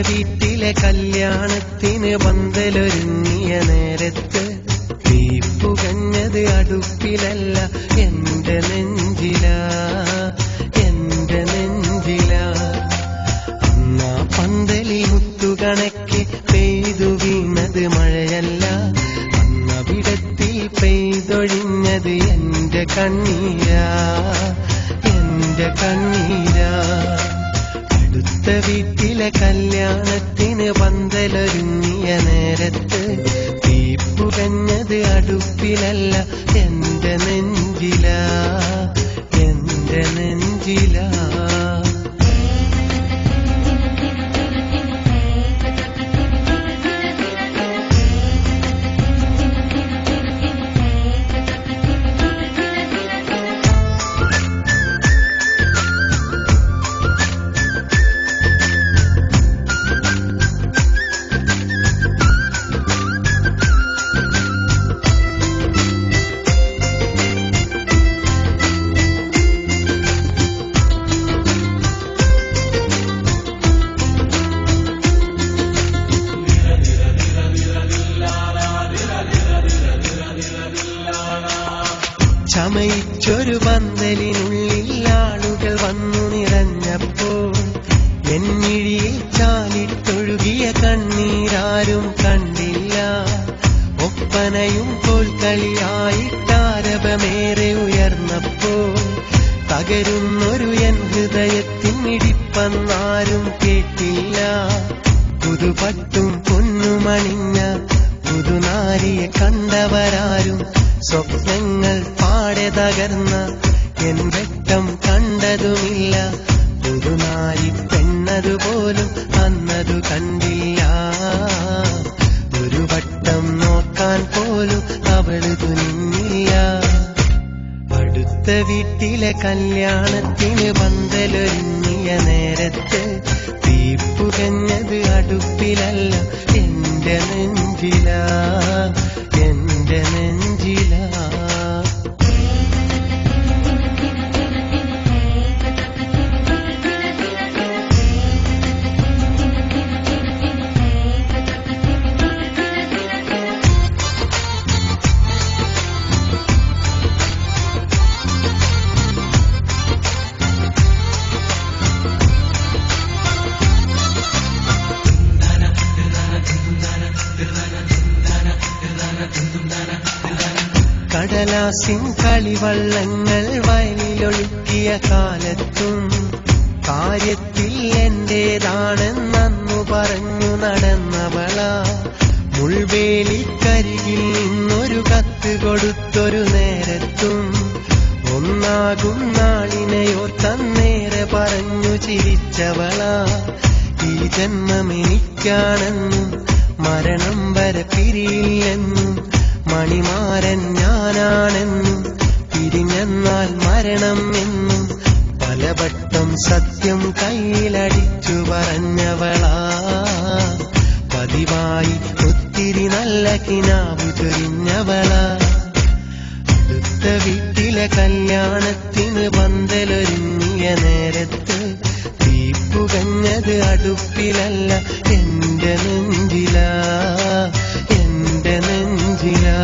വീട്ടിലെ കല്യാണത്തിന് പന്തലൊരുങ്ങിയ നേരത്ത് തീപ്പുകഞ്ഞത് അടുപ്പിലല്ല എന്റെ നെഞ്ചിലാ, എന്റെ നെഞ്ചിലാ. അന്നാ പന്തലി മുത്തുകണക്കെ പെയ്തു വീണത് മഴയല്ല, അന്നവിടത്തിൽ പെയ്തൊഴിഞ്ഞത് എന്റെ കണ്ണീരാ, എന്റെ കണ്ണീരാ. അടുത്ത വീട്ടിലെ കല്യാണത്തിന് പന്തലൊരുങ്ങിയ നേരത്ത് തീപ്പുകഞ്ഞത് അടുപ്പിലല്ല എന്റെ നെഞ്ചിലാ, എന്റെ നെഞ്ചിലാ. ചമയിച്ചൊരു പന്തലിനുള്ളിൽ ആളുകൾ വന്നു നിറഞ്ഞപ്പോൾ എന്നിഴിയിൽ ചാലിട്ടൊഴുകിയ കണ്ണീരാരും കണ്ടില്ല. ഒപ്പനയും കോൽക്കളിയായിട്ടാരവമേറെ ഉയർന്നപ്പോൾ തകരുന്നൊരു എൻ ഹൃദയത്തിനിടിപ്പന്നാരും കേട്ടില്ല. പുതുപട്ടും പൊന്നുമണിഞ്ഞ പുതുനാരിയെ കണ്ടവരാരും സ്വപ്നങ്ങൾ പാടെ തകർന്ന എൻ വെട്ടം കണ്ടതുമില്ല. പുതുനാരി പെണ്ണതുപോലും അന്നതു കണ്ടില്ല. ഒരു വട്ടം നോക്കാൻ പോലും അവള് തുനിഞ്ഞില്ല. അടുത്ത വീട്ടിലെ കല്യാണത്തിന് പന്തലൊരുങ്ങിയ നേരത്ത് തീപ്പുകഞ്ഞത് അടുപ്പിലല്ല എന്റെ നെഞ്ചിലാ, എന്റെ നെഞ്ചിലാ. കടലാസിൻ കളിവള്ളങ്ങൾ വയലിലൊഴുക്കിയ കാലത്തും കാര്യത്തിൽ എന്റേതാണെന്നു പറഞ്ഞു നടന്നവളാ. മുൾവേലിക്കരികിൽ നിന്നൊരു കത്ത് കൊടുത്തൊരു നേരത്തും ഒന്നാകും നാളിനെയോർത്തന്നേറെ പറഞ്ഞു ചിരിച്ചവളാ. ഈ ജന്മമെനിക്കാണെന്നും മരണം വരെ പിരിയില്ലെന്നും മണിമാരൻ ഞാനാണെന്നും പിരിഞ്ഞെന്നാൽ മരണം എന്നും പലവട്ടം സത്യം കയ്യിലടിച്ചു പറഞ്ഞവളാ. പതിവായി ഒത്തിരി നല്ല കിനാവ് ചൊരിഞ്ഞവളാ. അടുത്ത വീട്ടിലെ കല്യാണത്തിന് പന്തലൊരുങ്ങിയ നേരത്ത് തീപ്പുകഞ്ഞത് അടുപ്പിലല്ല എന്റെ നെഞ്ചിലാ, എന്റെ നെഞ്ചിലാ.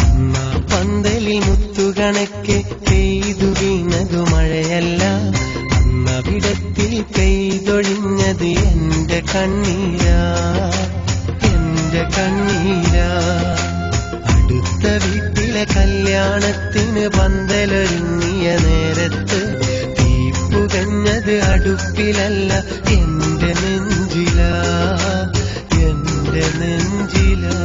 അന്നാ പന്തലിൽ മുത്തുകണക്കെ പെയ്തു വീണതു മഴയല്ല, അന്നവിടത്തിൽ പെയ്തൊഴിഞ്ഞത് എന്റെ കണ്ണീരാ, എന്റെ കണ്ണീരാ. അടുത്ത വീട്ടിലെ കല്യാണത്തിന് പന്തലൊരുങ്ങിയ നേരത്ത് തീപ്പുകഞ്ഞത് അടുപ്പിലല്ല എന്റെ നെഞ്ചിലാ, എന്റെ നെഞ്ചിലാ.